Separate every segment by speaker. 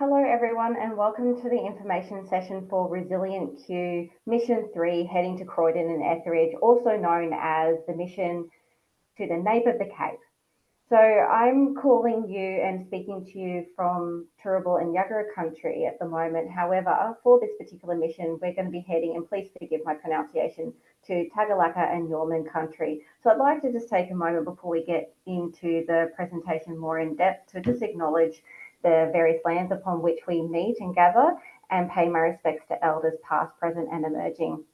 Speaker 1: Hello everyone and welcome to the information session for ResilientQ Mission 3 heading to Croydon and Etheridge, also known as the mission to the nape of the Cape. So I'm calling you and speaking to you from Turrbal and Yagara country at the moment. However, for this particular mission, we're going to be heading, and please forgive my pronunciation, to Tagalaka and Norman country. So I'd like to just take a moment before we get into the presentation more in depth to just acknowledge the various lands upon which we meet and gather and pay my respects to elders past, present and emerging.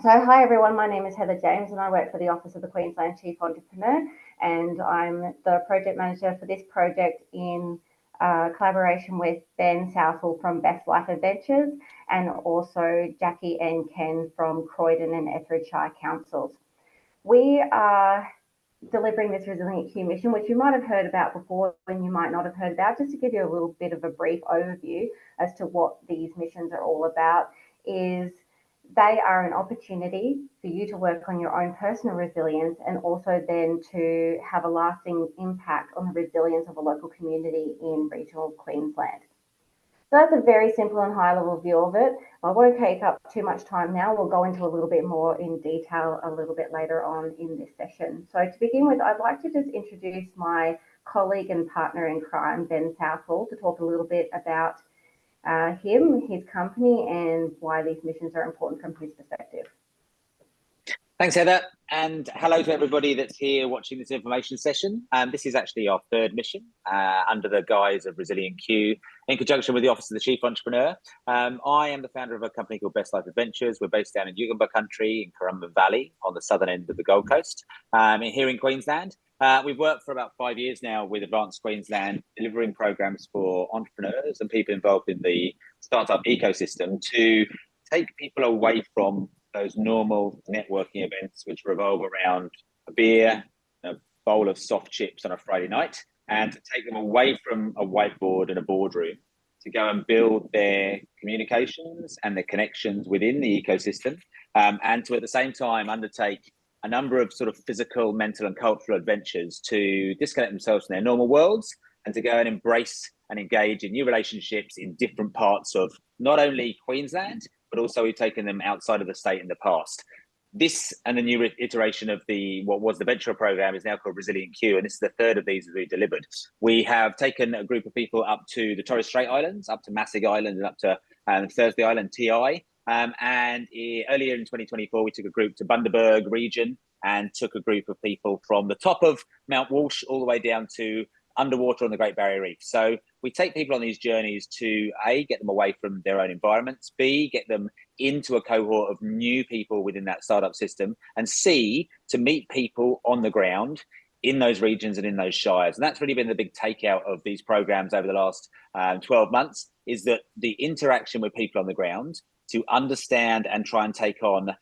Speaker 1: So hi everyone, my name is Heather James and I work for the Office of the Queensland Chief Entrepreneur, and I'm the project manager for this project in collaboration with Ben Southall from Best Life Adventures and also Jackie and Ken from Croydon and Etheridge Shire Councils. We are delivering this ResilientQ mission, which you might have heard about before and you might not have heard about. Just to give you a little bit of a brief overview as to what these missions are all about, is they are an opportunity for you to work on your own personal resilience and also then to have a lasting impact on the resilience of a local community in regional Queensland. So that's a very simple and high level view of it. I won't take up too much time now. We'll go into a little bit more in detail a little bit later on in this session. So to begin with, I'd like to just introduce my colleague and partner in crime, Ben Southall, to talk a little bit about him, his company, and why these missions are important from his perspective.
Speaker 2: Thanks, Heather, and hello to everybody that's here watching this information session. This is actually our third mission under the guise of ResilientQ in conjunction with the Office of the Chief Entrepreneur. I am the founder of a company called Best Life Adventures. We're based down in Yugambeh country in Currumbin Valley on the southern end of the Gold Coast here in Queensland. We've worked for about 5 years now with Advanced Queensland, delivering programs for entrepreneurs and people involved in the startup ecosystem to take people away from those normal networking events which revolve around a beer, a bowl of soft chips on a Friday night, and to take them away from a whiteboard and a boardroom to go and build their communications and their connections within the ecosystem, and to at the same time undertake a number of sort of physical, mental and cultural adventures to disconnect themselves from their normal worlds and to go and embrace and engage in new relationships in different parts of not only Queensland, but also we've taken them outside of the state in the past. This and the new iteration of what was the Venture program is now called ResilientQ, and this is the third of these that we delivered. We have taken a group of people up to the Torres Strait Islands, up to Masig Island and up to Thursday Island, TI. Earlier in 2024, we took a group to Bundaberg region and took a group of people from the top of Mount Walsh all the way down to underwater on the Great Barrier Reef. So we take people on these journeys to A, get them away from their own environments, B, get them into a cohort of new people within that startup system, and C, to meet people on the ground in those regions and in those shires. And that's really been the big takeout of these programs over the last 12 months, is that the interaction with people on the ground to understand and try and take on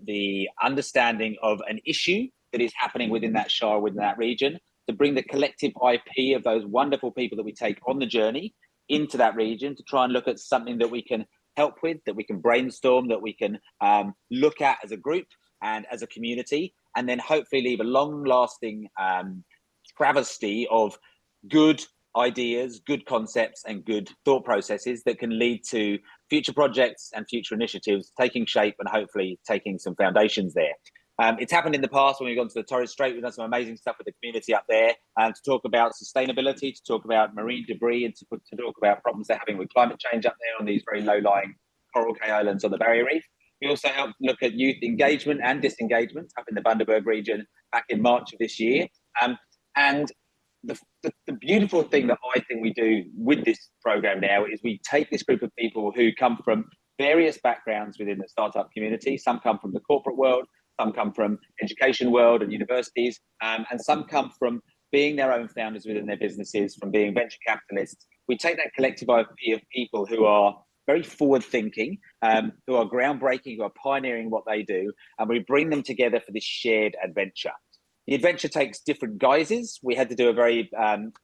Speaker 2: the understanding of an issue that is happening within that shire, within that region, to bring the collective IP of those wonderful people that we take on the journey into that region to try and look at something that we can help with, that we can brainstorm, that we can look at as a group and as a community, and then hopefully leave a long-lasting travesty of good ideas, good concepts and good thought processes that can lead to future projects and future initiatives taking shape and hopefully taking some foundations there. It's happened in the past when we've gone to the Torres Strait. We've done some amazing stuff with the community up there to talk about sustainability, to talk about marine debris, and to talk about problems they're having with climate change up there on these very low-lying coral Cay Islands on the Barrier Reef. We also helped look at youth engagement and disengagement up in the Bundaberg region back in March of this year. And the beautiful thing that I think we do with this program now is we take this group of people who come from various backgrounds within the startup community. Some come from the corporate world, some come from education world and universities, and some come from being their own founders within their businesses, from being venture capitalists. We take that collective IP of people who are very forward thinking, who are groundbreaking, who are pioneering what they do, and we bring them together for this shared adventure. The adventure takes different guises. We had to do a very,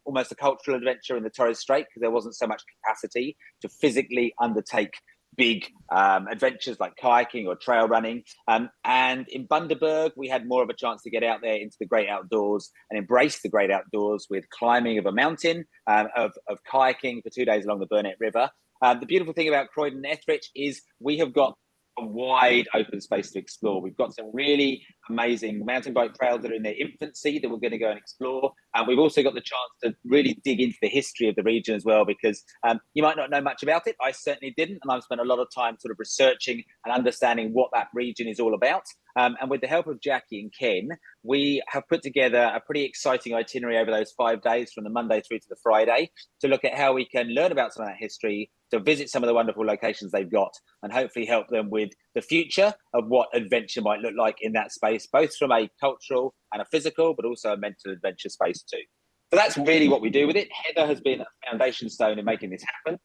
Speaker 2: almost a cultural adventure in the Torres Strait because there wasn't so much capacity to physically undertake big adventures like kayaking or trail running. And in Bundaberg, we had more of a chance to get out there into the great outdoors and embrace the great outdoors with climbing of a mountain, of kayaking for 2 days along the Burnett River. The beautiful thing about Croydon and Etheridge is we have got a wide open space to explore. We've got some really amazing mountain bike trails that are in their infancy that we're going to go and explore. And we've also got the chance to really dig into the history of the region as well, because you might not know much about it. I certainly didn't. And I've spent a lot of time sort of researching and understanding what that region is all about. And with the help of Jackie and Ken, we have put together a pretty exciting itinerary over those 5 days from the Monday through to the Friday to look at how we can learn about some of that history, to visit some of the wonderful locations they've got, and hopefully help them with the future of what adventure might look like in that space, both from a cultural and a physical, but also a mental adventure space too. So that's really what we do with it. Heather has been a foundation stone in making this happen.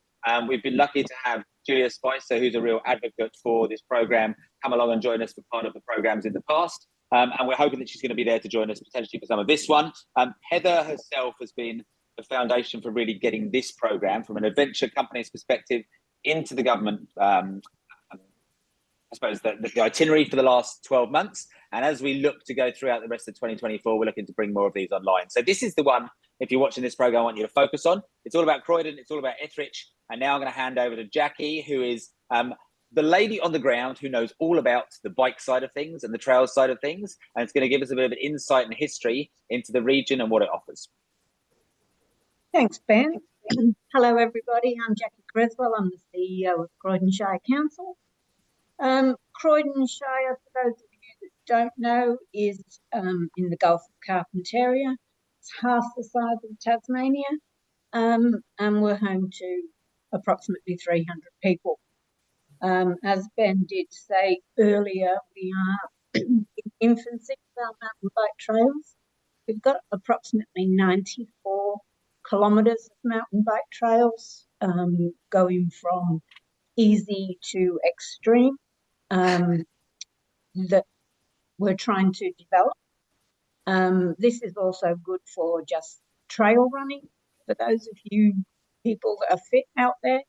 Speaker 2: We've been lucky to have Julia Spicer, who's a real advocate for this program, come along and join us for part of the programs in the past. And we're hoping that she's going to be there to join us potentially for some of this one. Heather herself has been the foundation for really getting this program from an adventure company's perspective into the government, I suppose, the itinerary for the last 12 months. And as we look to go throughout the rest of 2024, we're looking to bring more of these online. So this is the one, if you're watching this program, I want you to focus on. It's all about Croydon. It's all about Etheridge. And now I'm going to hand over to Jackie, who is the lady on the ground who knows all about the bike side of things and the trail side of things. And it's going to give us a bit of an insight and history into the region and what it offers.
Speaker 3: Thanks, Ben. Hello, everybody. I'm Jackie Creswell. I'm the CEO of Croydon Shire Council. Croydon Shire, for those of you that don't know, is in the Gulf of Carpentaria. It's half the size of Tasmania, and we're home to approximately 300 people. As Ben did say earlier, we are in infancy of our mountain bike trails. We've got approximately 94 kilometres of mountain bike trails, going from easy to extreme, that we're trying to develop. This is also good for just trail running, for those of you people that are fit out there,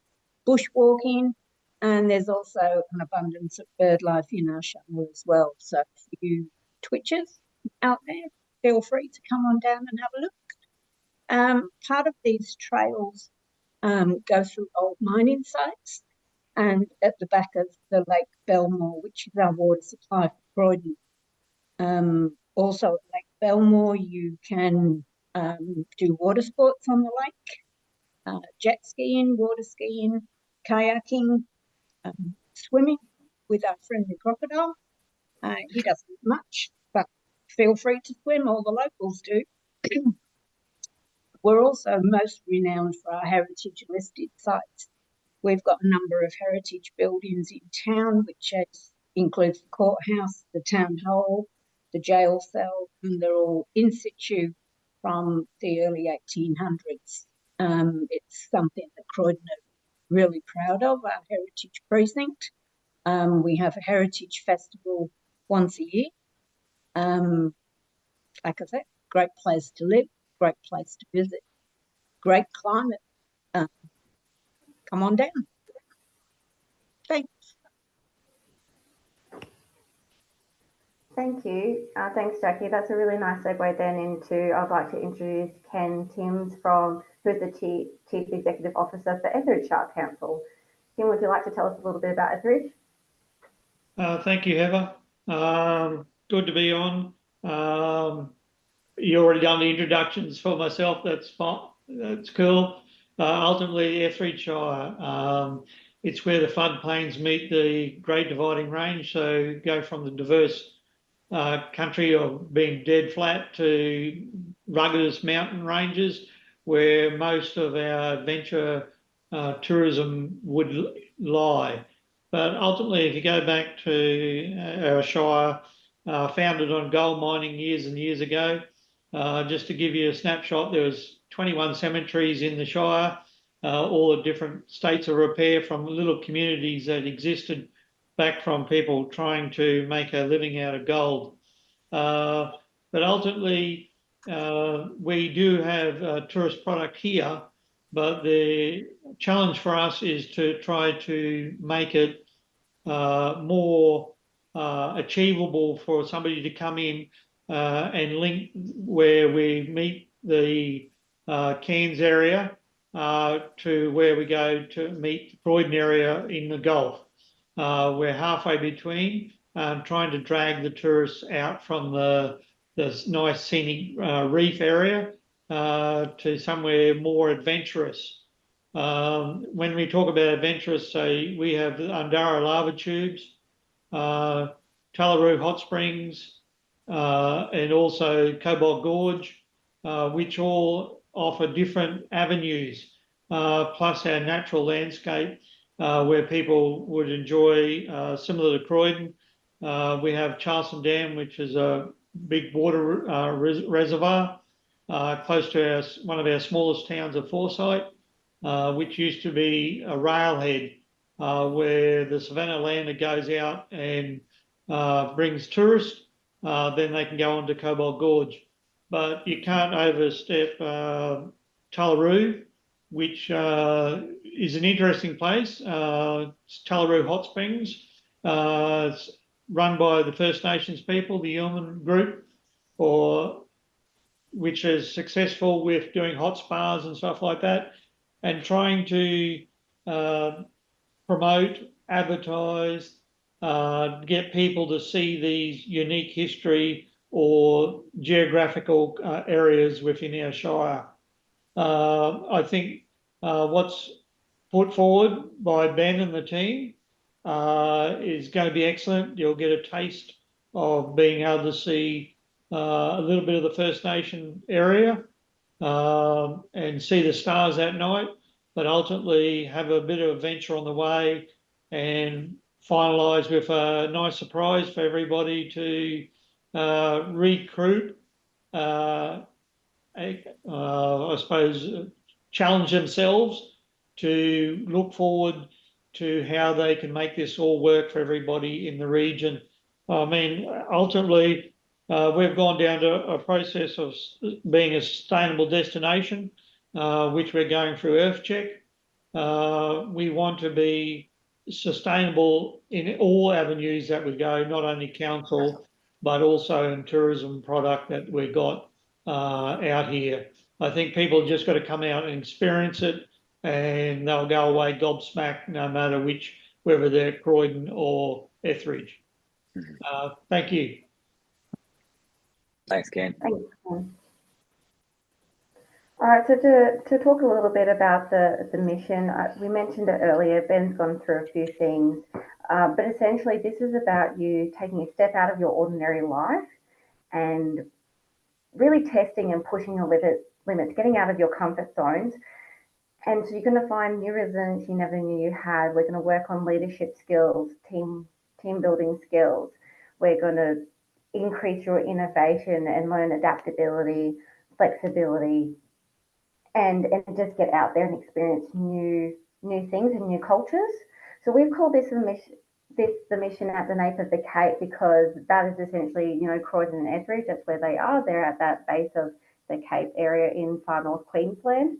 Speaker 3: bushwalking, and there's also an abundance of bird life in our shire as well. So for you twitchers out there, feel free to come on down and have a look. Part of these trails go through old mining sites, and at the back of the Lake Belmore, which is our water supply for Croydon. Also at Lake Belmore, you can do water sports on the lake, jet skiing, water skiing, kayaking, swimming with our friendly crocodile. He doesn't much, but feel free to swim, all the locals do. We're also most renowned for our heritage listed sites. We've got a number of heritage buildings in town, which includes the courthouse, the town hall, the jail cell, and they're all in situ from the early 1800s. It's something that Croydon are really proud of, our heritage precinct. We have a heritage festival once a year. Like I said, great place to live, great place to visit, great climate. Come on down. Thanks.
Speaker 1: Thank you. Thanks, Jackie. That's a really nice segue then into, I'd like to introduce Ken Timms, who's the Chief Executive Officer for Etheridge Shire Council. Ken, would you like to tell us a little bit about Etheridge?
Speaker 4: Thank you, Heather. Good to be on. You already done the introductions for myself. That's fine. That's cool. Ultimately, Etheridge Shire, it's where the floodplains meet the Great Dividing Range. So go from the diverse country of being dead flat to rugged mountain ranges, where most of our adventure tourism would lie. But ultimately, if you go back to our shire, founded on gold mining years and years ago, just to give you a snapshot, there was 21 cemeteries in the shire, all the different states of repair from little communities that existed back from people trying to make a living out of gold. But ultimately, we do have a tourist product here, but the challenge for us is to try to make it more achievable for somebody to come in and link where we meet the Cairns area to where we go to meet the Croydon area in the Gulf. We're halfway between, trying to drag the tourists out from the nice scenic reef area to somewhere more adventurous. When we talk about adventurous, say we have Undara lava tubes, Tularoo hot springs, and also Cobalt Gorge, which all offer different avenues, plus our natural landscape where people would enjoy, similar to Croydon. We have Charleston Dam, which is a big water reservoir close to one of our smallest towns of Forsyth, which used to be a railhead where the Savannah Lander goes out and brings tourists. Then they can go on to Cobalt Gorge. But you can't overstep Tularoo, which is an interesting place. Tularoo Hot Springs. It's run by the First Nations people, the Yeoman group, which is successful with doing hot spas and stuff like that, and trying to promote, advertise, get people to see these unique history or geographical areas within our shire. I think what's put forward by Ben and the team is going to be excellent. You'll get a taste of being able to see a little bit of the First Nation area and see the stars at night, but ultimately have a bit of adventure on the way and finalise with a nice surprise for everybody to recruit, I suppose, challenge themselves to look forward to how they can make this all work for everybody in the region. I mean, ultimately, we've gone down to a process of being a sustainable destination, which we're going through EarthCheck. We want to be sustainable in all avenues that we go, not only council, but also in tourism product that we've got out here. I think people just got to come out and experience it, and they'll go away gobsmacked, no matter whether they're Croydon or Etheridge. Thank you.
Speaker 2: Thanks, Ken.
Speaker 1: Thanks, Ken. All right, so to talk a little bit about the mission, we mentioned it earlier, Ben's gone through a few things, but essentially this is about you taking a step out of your ordinary life and really testing and pushing your limits, getting out of your comfort zones. And so you're going to find new resilience you never knew you had. We're going to work on leadership skills, team building skills. We're going to increase your innovation and learn adaptability, flexibility, and just get out there and experience new things and new cultures. So we've called this the mission at the nape of the Cape, because that is essentially, Croydon and Etheridge, that's where they are. They're at that base of the Cape area in far north Queensland.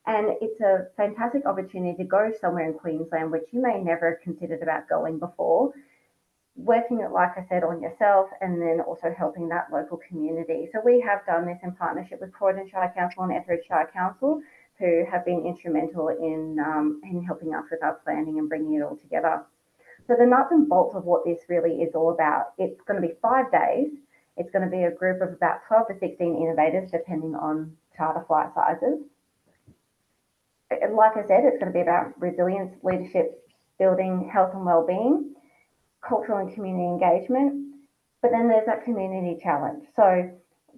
Speaker 1: And it's a fantastic opportunity to go somewhere in Queensland, which you may never have considered about going before, working it, like I said, on yourself, and then also helping that local community. So we have done this in partnership with Croydon Shire Council and Etheridge Shire Council, who have been instrumental in helping us with our planning and bringing it all together. So the nuts and bolts of what this really is all about, it's going to be 5 days. It's going to be a group of about 12 to 16 innovators, depending on charter flight sizes. Like I said, it's going to be about resilience, leadership building, health and well-being, cultural and community engagement, but then there's that community challenge. So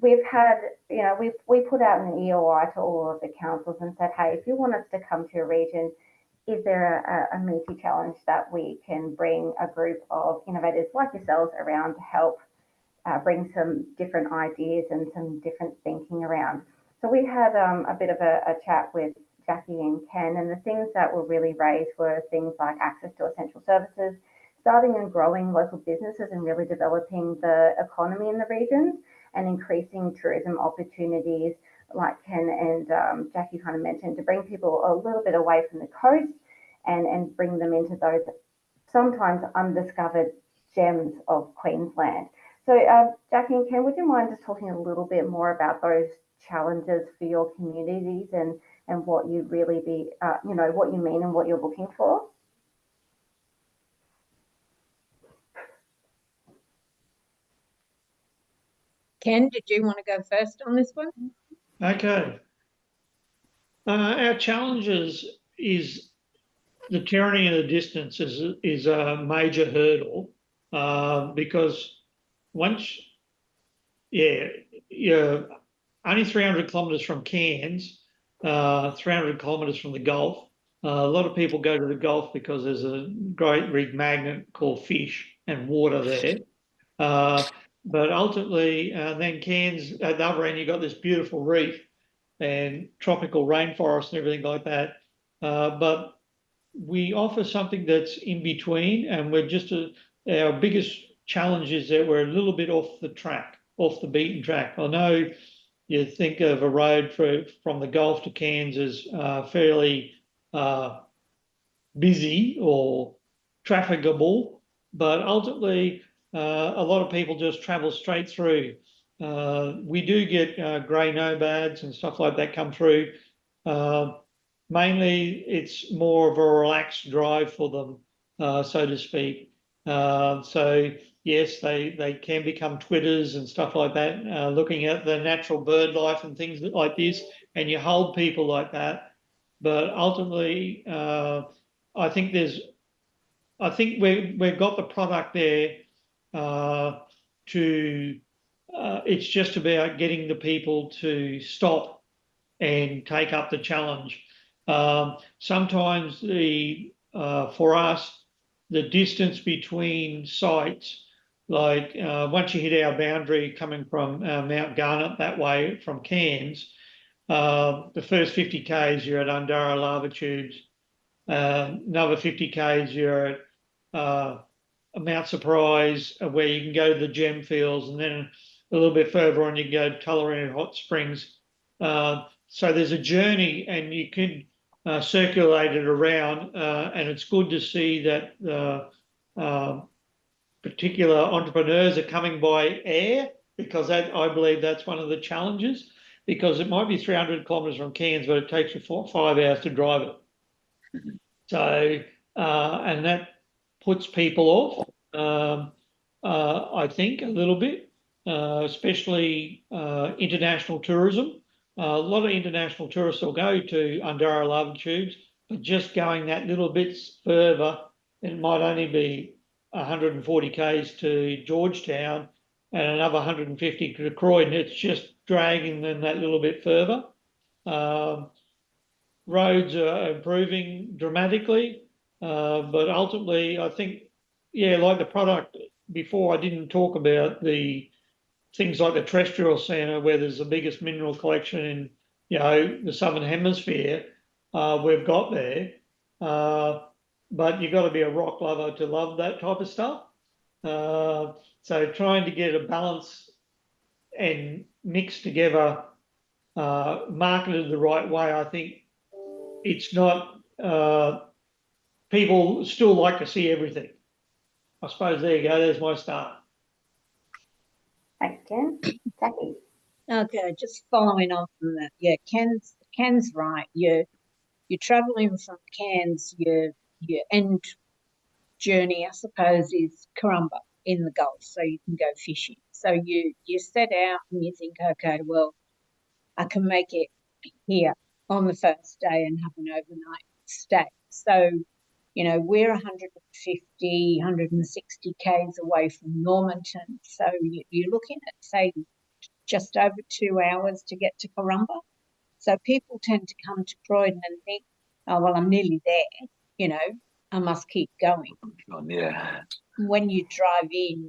Speaker 1: we've had, we put out an EOI to all of the councils and said, hey, if you want us to come to a region, is there a meaty challenge that we can bring a group of innovators like yourselves around to help bring some different ideas and some different thinking around? So we had a bit of a chat with Jackie and Ken, and the things that were really raised were things like access to essential services, starting and growing local businesses and really developing the economy in the regions, and increasing tourism opportunities, like Ken and Jackie kind of mentioned, to bring people a little bit away from the coast and bring them into those sometimes undiscovered gems of Queensland. So Jackie and Ken, would you mind just talking a little bit more about those challenges for your communities and what you really be, what you mean and what you're looking for?
Speaker 3: Ken, did you want to go first on this one?
Speaker 4: Okay. Our challenges is the tyranny of the distance is a major hurdle because once, you're only 300 kilometres from Cairns, 300 kilometres from the Gulf. A lot of people go to the Gulf because there's a great big magnet called fish and water there. But ultimately, then Cairns, at the other end, you've got this beautiful reef and tropical rainforest and everything like that. But we offer something that's in between, and we're just our biggest challenge is that we're a little bit off the beaten track. I know you think of a road from the Gulf to Cairns as fairly busy or trafficable, but ultimately a lot of people just travel straight through. We do get grey nomads and stuff like that come through. Mainly it's more of a relaxed drive for them, so to speak. So yes, they can become twitters and stuff like that, looking at the natural bird life and things like this, and you hold people like that. But ultimately, I think we've got the product there it's just about getting the people to stop and take up the challenge. Sometimes for us, the distance between sites, like once you hit our boundary coming from Mount Garnet that way from Cairns, the first 50 k's you're at Undara lava tubes. Another 50 k's you're at Mount Surprise, where you can go to the gem fields, and then a little bit further on you can go to Tullamarine Hot Springs. So there's a journey, and you can circulate it around, and it's good to see that particular entrepreneurs are coming by air, because I believe that's one of the challenges, because it might be 300 kilometres from Cairns, but it takes you 5 hours to drive it. So, and that puts people off, I think, a little bit, especially international tourism. A lot of international tourists will go to Undara lava tubes, but just going that little bit further, it might only be 140 k's to Georgetown and another 150 to Croydon. It's just dragging them that little bit further. Roads are improving dramatically, but ultimately, I think, like the product before, I didn't talk about the things like the terrestrial centre, where there's the biggest mineral collection in, the Southern Hemisphere. We've got there, but you've got to be a rock lover to love that type of stuff. So trying to get a balance and mix together, marketed the right way, I think it's not, people still like to see everything. I suppose there you go, there's my start.
Speaker 1: Thanks, Ken. Jackie.
Speaker 3: Okay, just following on from that. Yeah, Ken's right. You're travelling from Cairns, your end journey, I suppose, is Corumba in the Gulf, so you can go fishing. So you set out and you think, okay, well, I can make it here on the first day and have an overnight stay. So, we're 150, 160 k's away from Normanton. So you're looking at, say, just over 2 hours to get to Corumba. So people tend to come to Croydon and think, oh, well, I'm nearly there, I must keep going.
Speaker 2: Yeah.
Speaker 3: When you drive in,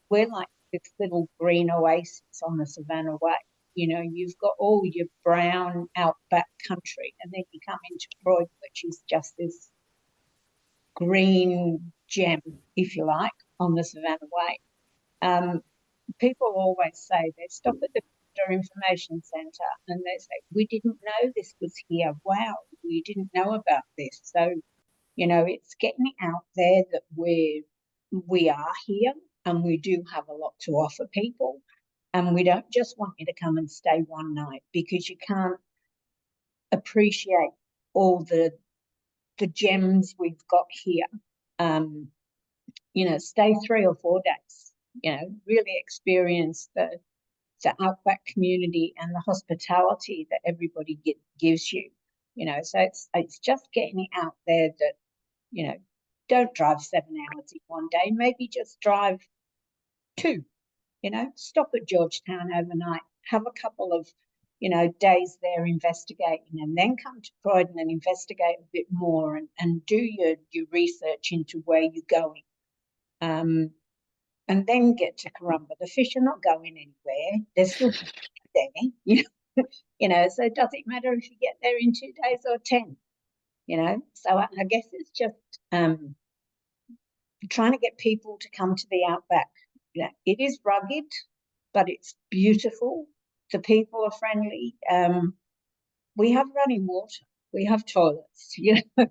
Speaker 3: we're like this little green oasis on the Savannah Way. You've got all your brown outback country, and then you come into Croydon, which is just this green gem, if you like, on the Savannah Way. People always say they stop at the Information Centre, and they say, we didn't know this was here. Wow, we didn't know about this. So, you know, it's getting it out there that we are here and we do have a lot to offer people. And we don't just want you to come and stay one night, because you can't appreciate all the gems we've got here. You know, stay 3 or 4 days, you know, really experience the outback community and the hospitality that everybody gives you, you know. So it's just getting it out there that, you know, don't drive 7 hours in one day, maybe just drive 2, you know, stop at Georgetown overnight, have a couple of, you know, days there investigating, and then come to Croydon and investigate a bit more and do your research into where you're going. And then get to Corumba. The fish are not going anywhere. They're still there, you know, so it doesn't matter if you get there in 2 days or 10, you know. So I guess it's just trying to get people to come to the outback. You know, it is rugged, but it's beautiful. The people are friendly. We have running water. We have toilets, you know.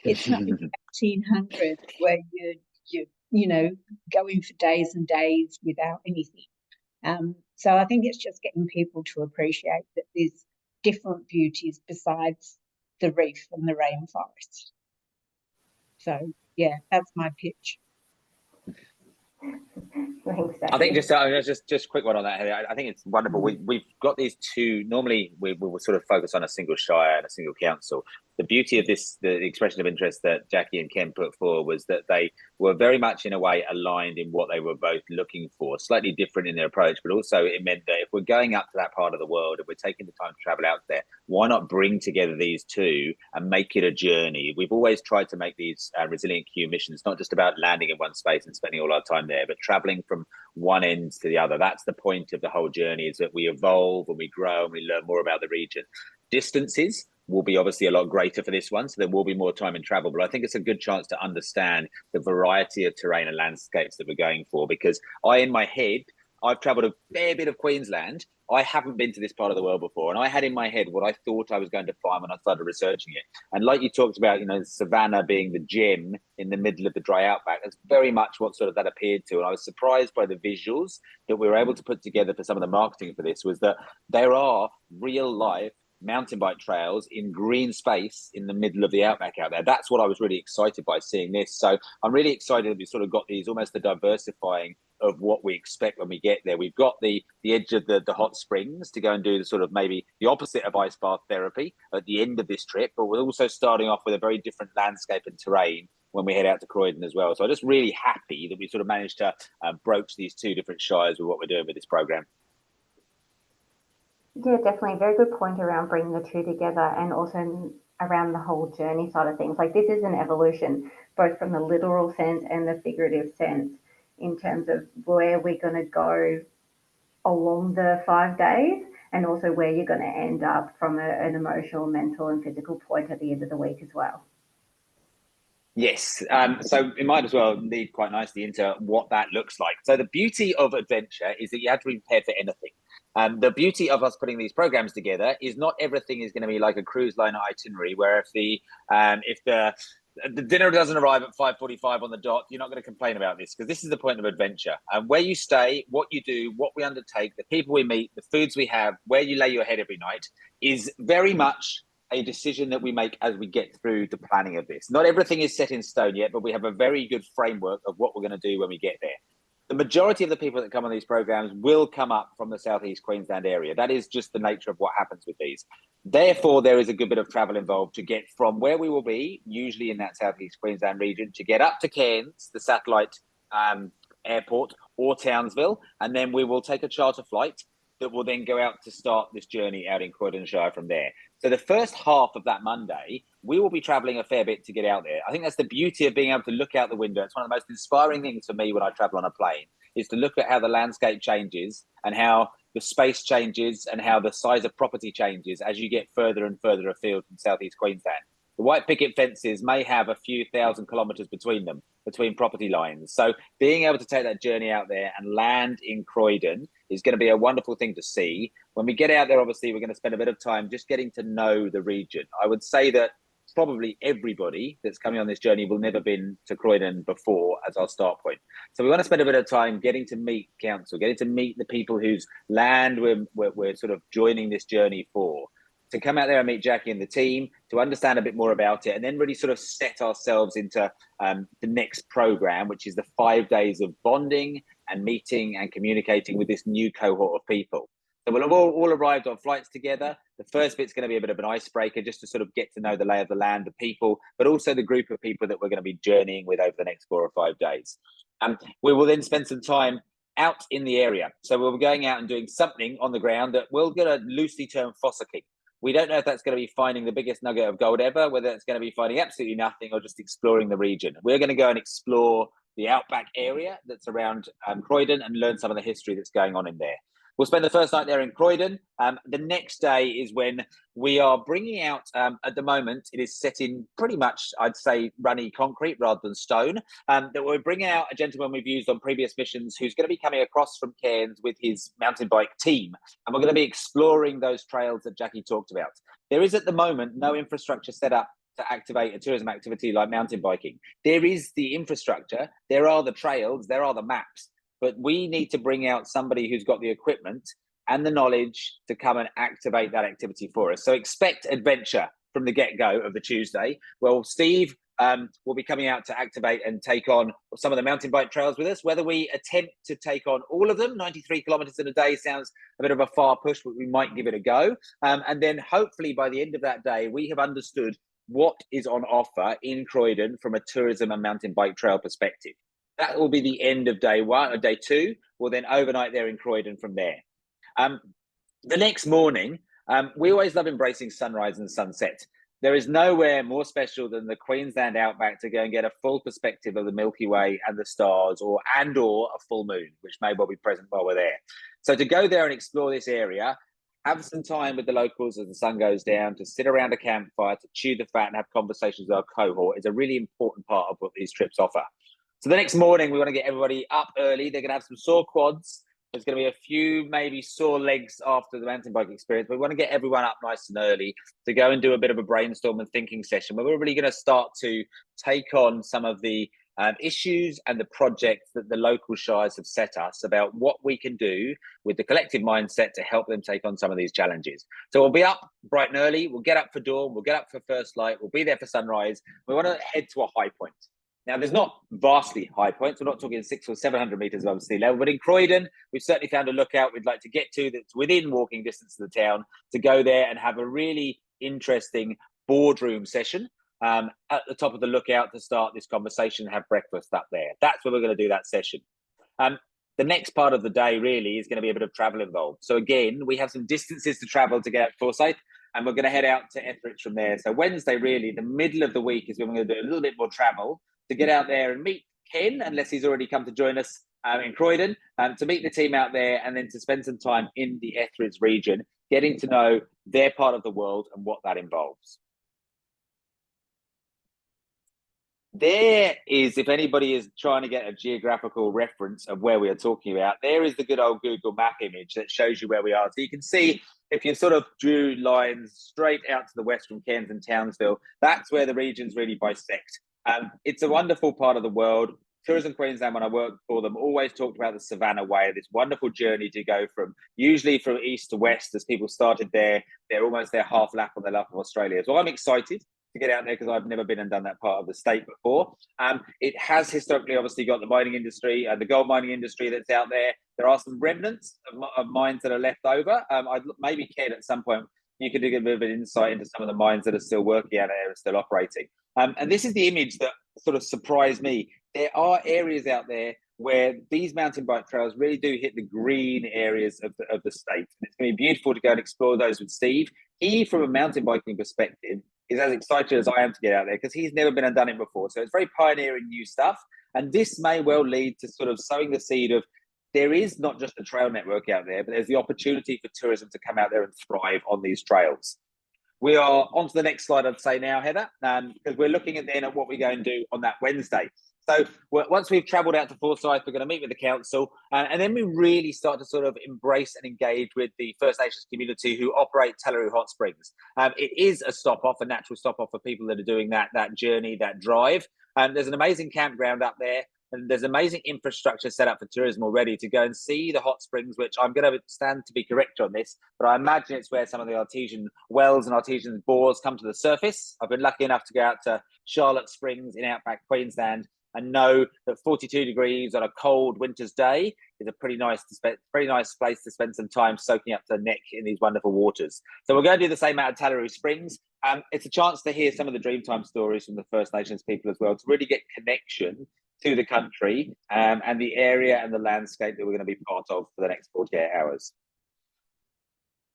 Speaker 3: It's not 1800 where you know, going for days and days without anything. So I think it's just getting people to appreciate that there's different beauties besides the reef and the rainforest. So yeah, that's my pitch.
Speaker 2: I think just a quick one on that. I think it's wonderful. We've got these two. Normally, we will sort of focus on a single shire and a single council. The beauty of this, the expression of interest that Jackie and Ken put forward, was that they were very much in a way aligned in what they were both looking for, slightly different in their approach, but also it meant that if we're going up to that part of the world, if we're taking the time to travel out there, why not bring together these two and make it a journey? We've always tried to make these ResilientQ missions not just about landing in one space and spending all our time there, but traveling from one end to the other. That's the point of the whole journey, is that we evolve and we grow and we learn more about the region. Distances will be obviously a lot greater for this one, so there will be more time in travel, but I think it's a good chance to understand the variety of terrain and landscapes that we're going for, because in my head, I've traveled a fair bit of Queensland. I haven't been to this part of the world before, and I had in my head what I thought I was going to find when I started researching it. And like you talked about, you know, savannah being the gem in the middle of the dry outback, that's very much what sort of that appeared to. And I was surprised by the visuals that we were able to put together for some of the marketing for this, was that there are real life mountain bike trails in green space in the middle of the outback out there. That's what I was really excited by seeing this. So I'm really excited that we sort of got these, almost the diversifying of what we expect when we get there. We've got the edge of the hot springs to go and do the sort of maybe the opposite of ice bath therapy at the end of this trip, but we're also starting off with a very different landscape and terrain when we head out to Croydon as well. So I'm just really happy that we sort of managed to broach these two different shires with what we're doing with this program.
Speaker 1: Yeah, definitely. Very good point around bringing the two together, and also around the whole journey side of things. Like, this is an evolution, both from the literal sense and the figurative sense, in terms of where we're going to go along the 5 days, and also where you're going to end up from an emotional, mental and physical point at the end of the week as well.
Speaker 2: Yes, so it might as well lead quite nicely into what that looks like. So the beauty of adventure is that you have to be prepared for anything. The beauty of us putting these programs together is not everything is going to be like a cruise liner itinerary, where if the dinner doesn't arrive at 5:45 on the dot, you're not going to complain about this, because this is the point of adventure. And where you stay, what you do, what we undertake, the people we meet, the foods we have, where you lay your head every night, is very much a decision that we make as we get through the planning of this. Not everything is set in stone yet, but we have a very good framework of what we're going to do when we get there. The majority of the people that come on these programs will come up from the southeast Queensland area. That is just the nature of what happens with these. Therefore, there is a good bit of travel involved to get from where we will be, usually in that southeast Queensland region, to get up to Cairns, the satellite airport, or Townsville, and then we will take a charter flight that will then go out to start this journey out in Croydon Shire from there. So the first half of that Monday, we will be traveling a fair bit to get out there. I think that's the beauty of being able to look out the window. It's one of the most inspiring things for me when I travel on a plane, is to look at how the landscape changes and how the space changes and how the size of property changes as you get further and further afield from southeast Queensland. The white picket fences may have a few thousand kilometres between them, between property lines. So being able to take that journey out there and land in Croydon is going to be a wonderful thing to see. When we get out there, obviously, we're going to spend a bit of time just getting to know the region. I would say that probably everybody that's coming on this journey will never been to Croydon before as our start point. So we want to spend a bit of time getting to meet council, getting to meet the people whose land we're sort of joining this journey for, to come out there and meet Jackie and the team, to understand a bit more about it, and then really sort of set ourselves into the next program, which is the 5 days of bonding and meeting and communicating with this new cohort of people. So we'll have all arrived on flights together. The first bit's going to be a bit of an icebreaker, just to sort of get to know the lay of the land, the people, but also the group of people that we're going to be journeying with over the next 4 or 5 days. We will then spend some time out in the area. So we'll be going out and doing something on the ground that we're going to loosely term fossicking. We don't know if that's going to be finding the biggest nugget of gold ever, whether it's going to be finding absolutely nothing or just exploring the region. We're going to go and explore the outback area that's around Croydon and learn some of the history that's going on in there. We'll spend the first night there in Croydon. The next day is when we are bringing out, at the moment, it is set in pretty much, I'd say, runny concrete rather than stone, that we're bringing out a gentleman we've used on previous missions who's going to be coming across from Cairns with his mountain bike team. And we're going to be exploring those trails that Jackie talked about. There is at the moment no infrastructure set up to activate a tourism activity like mountain biking. There is the infrastructure, there are the trails, there are the maps. But we need to bring out somebody who's got the equipment and the knowledge to come and activate that activity for us. So expect adventure from the get-go of the Tuesday. Well, Steve will be coming out to activate and take on some of the mountain bike trails with us. Whether we attempt to take on all of them, 93 kilometres in a day sounds a bit of a far push, but we might give it a go. And then hopefully by the end of that day, we have understood what is on offer in Croydon from a tourism and mountain bike trail perspective. That will be the end of day one or day two. We'll then overnight there in Croydon from there. The next morning, we always love embracing sunrise and sunset. There is nowhere more special than the Queensland outback to go and get a full perspective of the Milky Way and the stars, or a full moon, which may well be present while we're there. So to go there and explore this area, have some time with the locals as the sun goes down, to sit around a campfire, to chew the fat and have conversations with our cohort is a really important part of what these trips offer. So the next morning, we want to get everybody up early. They're going to have some sore quads. There's going to be a few maybe sore legs after the mountain bike experience. But we want to get everyone up nice and early to go and do a bit of a brainstorm and thinking session where we're really going to start to take on some of the issues and the projects that the local shires have set us about what we can do with the collective mindset to help them take on some of these challenges. So we'll be up bright and early. We'll get up for dawn. We'll get up for first light. We'll be there for sunrise. We want to head to a high point. Now, there's not vastly high points. We're not talking 600 or 700 metres above sea level, but in Croydon, we've certainly found a lookout we'd like to get to that's within walking distance of the town, to go there and have a really interesting boardroom session at the top of the lookout to start this conversation, have breakfast up there. That's where we're going to do that session. The next part of the day really is going to be a bit of travel involved. So again, we have some distances to travel to get out to Forsyth, and we're going to head out to Etheridge from there. So Wednesday, really, the middle of the week is when we're going to do a little bit more travel, to get out there and meet Ken, unless he's already come to join us in Croydon, to meet the team out there, and then to spend some time in the Etheridge region, getting to know their part of the world and what that involves. There is, if anybody is trying to get a geographical reference of where we are talking about, there is the good old Google map image that shows you where we are. So you can see, if you sort of drew lines straight out to the west from Cairns and Townsville, that's where the regions really bisect. It's a wonderful part of the world. Tourism Queensland, when I worked for them, always talked about the Savannah Way, this wonderful journey to go usually from east to west. As people started there, they're almost their half lap on the lap of Australia. So I'm excited to get out there because I've never been and done that part of the state before. It has historically obviously got the mining industry, the gold mining industry that's out there. There are some remnants of mines that are left over. I'd maybe Ken at some point, you could give a bit of an insight into some of the mines that are still working out there and still operating. And this is the image that sort of surprised me. There are areas out there where these mountain bike trails really do hit the green areas of the state. And it's going to be beautiful to go and explore those with Steve. He, from a mountain biking perspective, is as excited as I am to get out there because he's never been and done it before. So it's very pioneering new stuff. And this may well lead to sort of sowing the seed of, there is not just a trail network out there, but there's the opportunity for tourism to come out there and thrive on these trails. We are on to the next slide, I'd say now, Heather, because we're looking at then at what we're going to do on that Wednesday. So once we've travelled out to Forsyth, we're going to meet with the council, and then we really start to sort of embrace and engage with the First Nations community who operate Tallaroo Hot Springs. It is a stop-off, a natural stop-off for people that are doing that journey, that drive. There's an amazing campground up there, and there's amazing infrastructure set up for tourism already to go and see the hot springs, which I'm going to stand to be correct on this, but I imagine it's where some of the artesian wells and artesian bores come to the surface. I've been lucky enough to go out to Charlotte Springs in outback Queensland and know that 42 degrees on a cold winter's day is a pretty nice place to spend some time soaking up to the neck in these wonderful waters. So we're going to do the same out at Tallaroo Springs. It's a chance to hear some of the Dreamtime stories from the First Nations people as well, to really get connection to the country and the area and the landscape that we're going to be part of for the next 48 hours.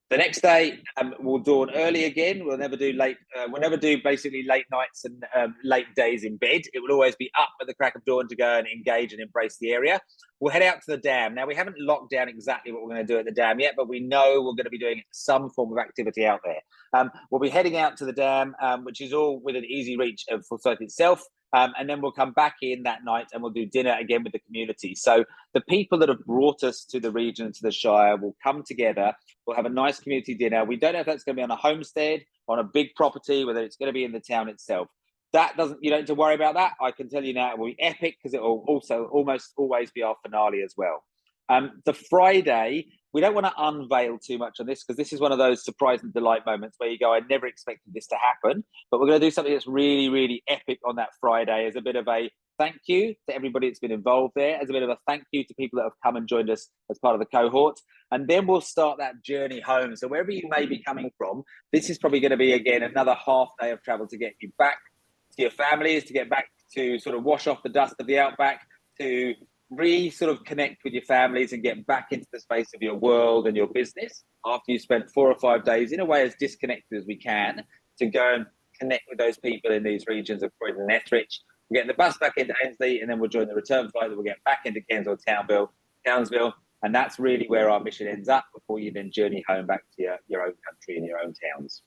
Speaker 2: The next day, we'll dawn early again. We'll never do basically late nights and late days in bed. It will always be up at the crack of dawn to go and engage and embrace the area. We'll head out to the dam. Now, we haven't locked down exactly what we're going to do at the dam yet, but we know we're going to be doing some form of activity out there. We'll be heading out to the dam, which is all within easy reach of Forsyth itself. And then we'll come back in that night and we'll do dinner again with the community. So the people that have brought us to the region, to the Shire, will come together. We'll have a nice community dinner. We don't know if that's going to be on a homestead, on a big property, whether it's going to be in the town itself. You don't have to worry about that. I can tell you now it will be epic, because it will also almost always be our finale as well. The Friday, we don't want to unveil too much on this, because this is one of those surprise and delight moments where you go, I never expected this to happen, but we're going to do something that's really, really epic on that Friday as a bit of a thank you to everybody that's been involved there, as a bit of a thank you to people that have come and joined us as part of the cohort. And then we'll start that journey home. So wherever you may be coming from, this is probably going to be, again, another half day of travel to get you back to your families, to get back to sort of wash off the dust of the outback, to sort of connect with your families and get back into the space of your world and your business after you spent 4 or 5 days in a way as disconnected as we can, to go and connect with those people in these regions of Croydon and Etheridge. We'll get the bus back into Ainsley, and then we'll join the return flight that we'll get back into Townsville, and that's really where our mission ends up before you then journey home back to your own country and your own towns.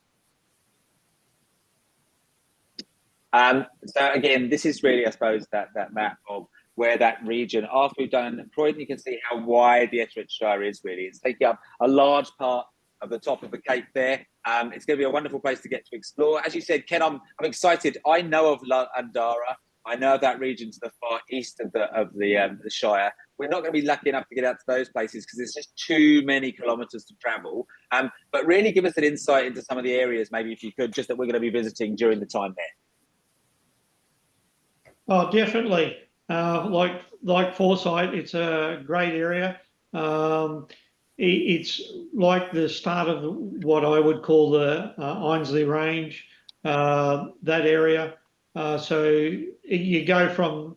Speaker 2: So again, this is really, I suppose, that map of where that region, after we've done Croydon, you can see how wide the Etheridge Shire is really. It's taking up a large part of the top of the Cape there. It's going to be a wonderful place to get to explore. As you said, Ken, I'm excited. I know of Andara. I know of that region to the far east of the Shire. We're not going to be lucky enough to get out to those places because there's just too many kilometres to travel. But really give us an insight into some of the areas, maybe if you could, just that we're going to be visiting during the time there.
Speaker 4: Oh, definitely. Like Forsyth, it's a great area. It's like the start of what I would call the Ainsley Range, that area. So you go from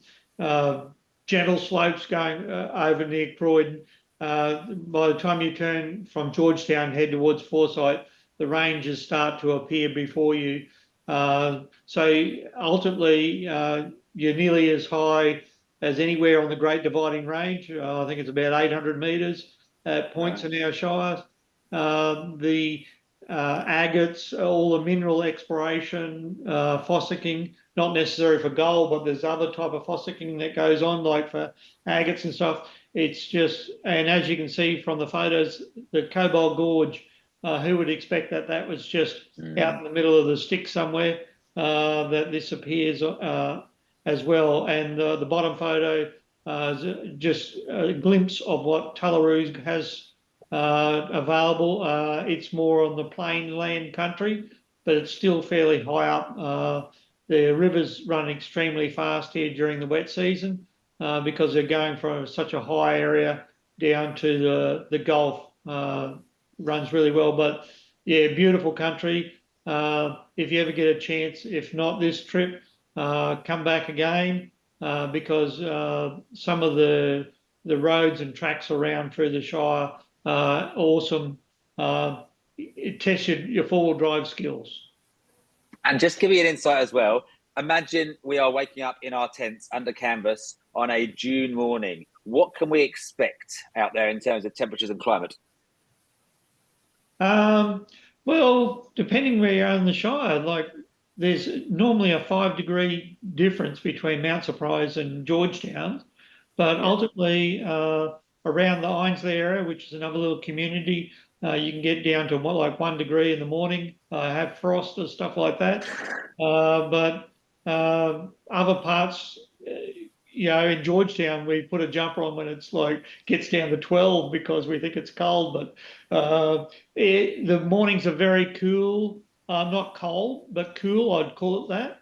Speaker 4: gentle slopes going over near Croydon. By the time you turn from Georgetown, head towards Forsyth, the ranges start to appear before you. So ultimately, you're nearly as high as anywhere on the Great Dividing Range. I think it's about 800 metres at points in our shires. The agates, all the mineral exploration, fossicking, not necessary for gold, but there's other type of fossicking that goes on, like for agates and stuff. It's just, and as you can see from the photos, the Cobalt Gorge, who would expect that was just out in the middle of the stick somewhere, that this appears as well. And the bottom photo is just a glimpse of what Tallaroo has available. It's more on the plain land country, but it's still fairly high up. The rivers run extremely fast here during the wet season because they're going from such a high area down to the Gulf. Runs really well, but yeah, beautiful country. If you ever get a chance, if not this trip, come back again because some of the roads and tracks around through the Shire are awesome. It tests your four-wheel drive skills.
Speaker 2: And just give you an insight as well. Imagine we are waking up in our tents under canvas on a June morning. What can we expect out there in terms of temperatures and climate?
Speaker 4: Well, depending where you are in the Shire, like there's normally a 5-degree difference between Mount Surprise and Georgetown, but ultimately around the Ainslie area, which is another little community, you can get down to like 1 degree in the morning, have frost or stuff like that. But other parts, in Georgetown, we put a jumper on when it's like gets down to 12 because we think it's cold. But the mornings are very cool. Not cold, but cool, I'd call it that.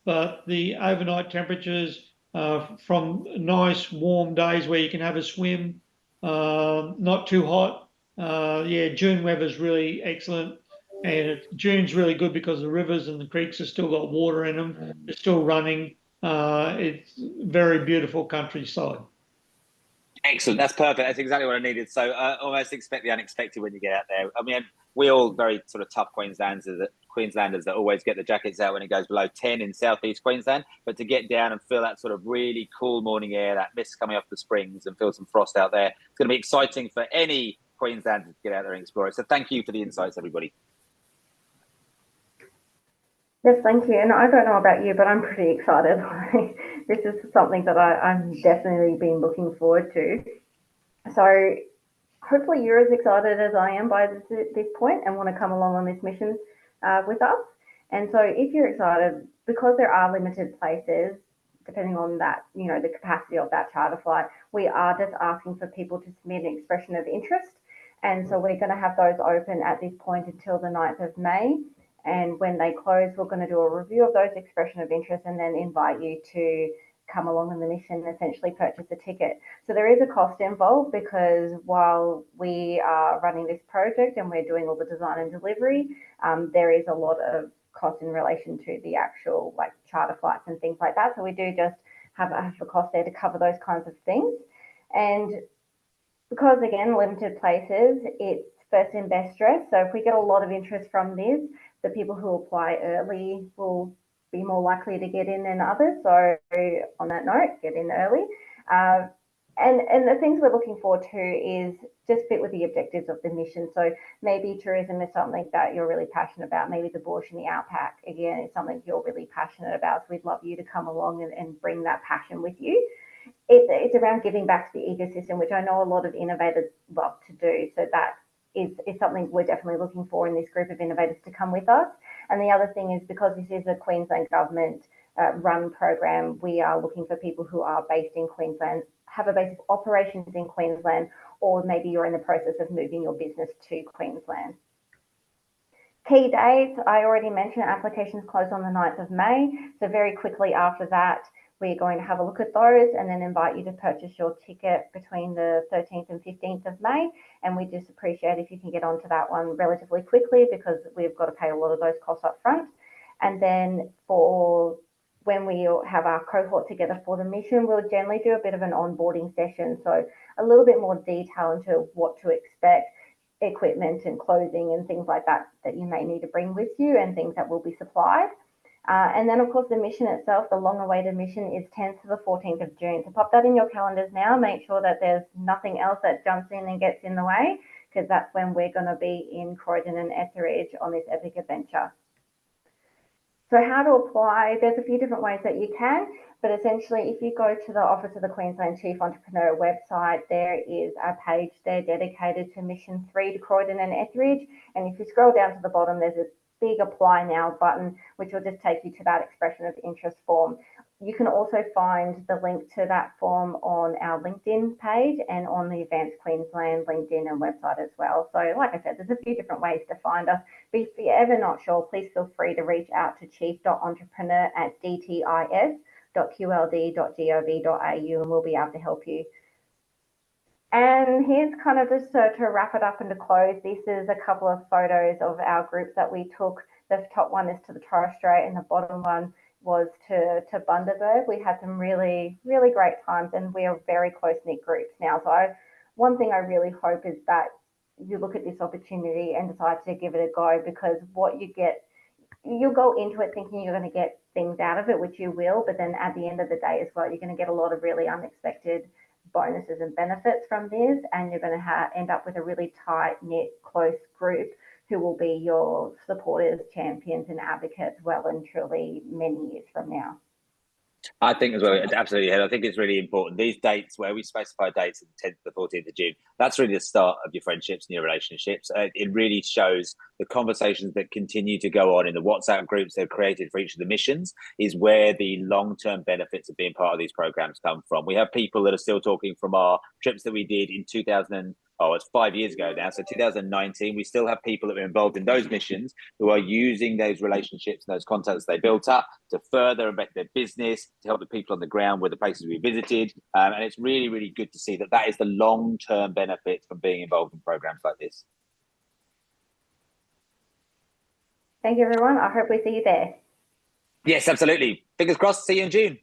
Speaker 4: But the overnight temperatures from nice warm days where you can have a swim, not too hot. June weather's really excellent. And June's really good because the rivers and the creeks have still got water in them. They're still running. It's very beautiful countryside.
Speaker 2: Excellent. That's perfect. That's exactly what I needed. So almost expect the unexpected when you get out there. I mean, we all very sort of tough Queenslanders that always get the jackets out when it goes below 10 in southeast Queensland. But to get down and feel that sort of really cool morning air, that mist coming off the springs, and feel some frost out there, it's going to be exciting for any Queenslander to get out there and explore it. So thank you for the insights, everybody.
Speaker 1: Yes, thank you. And I don't know about you, but I'm pretty excited. This is something that I'm definitely been looking forward to. So hopefully you're as excited as I am by this point and want to come along on this mission with us. And so if you're excited, because there are limited places, depending on that, the capacity of that charter flight, we are just asking for people to submit an expression of interest. And so we're going to have those open at this point until the 9th of May. And when they close, we're going to do a review of those expression of interest and then invite you to come along on the mission and essentially purchase a ticket. So there is a cost involved because while we are running this project and we're doing all the design and delivery, there is a lot of cost in relation to the actual like charter flights and things like that. So we do just have a cost there to cover those kinds of things. And because again, limited places, it's first in best dress. So if we get a lot of interest from this, the people who apply early will be more likely to get in than others. So on that note, get in early. And the things we're looking forward to is just fit with the objectives of the mission. So maybe tourism is something that you're really passionate about. Maybe the bush and the outback, again, is something you're really passionate about. So we'd love you to come along and bring that passion with you. It's around giving back to the ecosystem, which I know a lot of innovators love to do. So that is something we're definitely looking for in this group of innovators to come with us. And the other thing is because this is a Queensland government run program, we are looking for people who are based in Queensland, have a base of operations in Queensland, or maybe you're in the process of moving your business to Queensland. Key dates, I already mentioned applications close on the 9th of May. So very quickly after that, we're going to have a look at those and then invite you to purchase your ticket between the 13th and 15th of May. And we just appreciate if you can get onto that one relatively quickly because we've got to pay a lot of those costs up front. And then for when we have our cohort together for the mission, we'll generally do a bit of an onboarding session. So a little bit more detail into what to expect, equipment and clothing and things like that you may need to bring with you and things that will be supplied. And then, of course, the mission itself, the long-awaited mission, is 10th to the 14th of June. So pop that in your calendars now. Make sure that there's nothing else that jumps in and gets in the way, because that's when we're going to be in Croydon and Etheridge on this epic adventure. So how to apply, there's a few different ways that you can, but essentially if you go to the Office of the Queensland Chief Entrepreneur website, there is a page there dedicated to Mission 3 to Croydon and Etheridge. And if you scroll down to the bottom, there's a big apply now button, which will just take you to that expression of interest form. You can also find the link to that form on our LinkedIn page and on the Advanced Queensland LinkedIn and website as well. So like I said, there's a few different ways to find us. But if you're ever not sure, please feel free to reach out to chief.entrepreneur@dtis.qld.gov.au and we'll be able to help you. And here's kind of just to wrap it up and to close. This is a couple of photos of our groups that we took. The top one is to the Torres Strait and the bottom one was to Bundaberg. We had some really, really great times and we are very close-knit groups now. So one thing I really hope is that you look at this opportunity and decide to give it a go, because what you get, you'll go into it thinking you're going to get things out of it, which you will, but then at the end of the day as well, you're going to get a lot of really unexpected bonuses and benefits from this, and you're going to end up with a really tight-knit, close group who will be your supporters, champions and advocates well and truly many years from now.
Speaker 2: I think as well, absolutely. I think it's really important. These dates where we specify dates of the 10th to the 14th of June, that's really the start of your friendships and your relationships. It really shows the conversations that continue to go on in the WhatsApp groups they've created for each of the missions is where the long-term benefits of being part of these programs come from. We have people that are still talking from our trips that we did in 2000. Oh, it's 5 years ago now. So 2019, we still have people that were involved in those missions who are using those relationships and those contacts they built up to further embed their business, to help the people on the ground with the places we visited. And it's really, really good to see that that is the long-term benefit from being involved in programs like this.
Speaker 1: Thank you, everyone. I hope we see you there.
Speaker 2: Yes, absolutely. Fingers crossed. See you in June.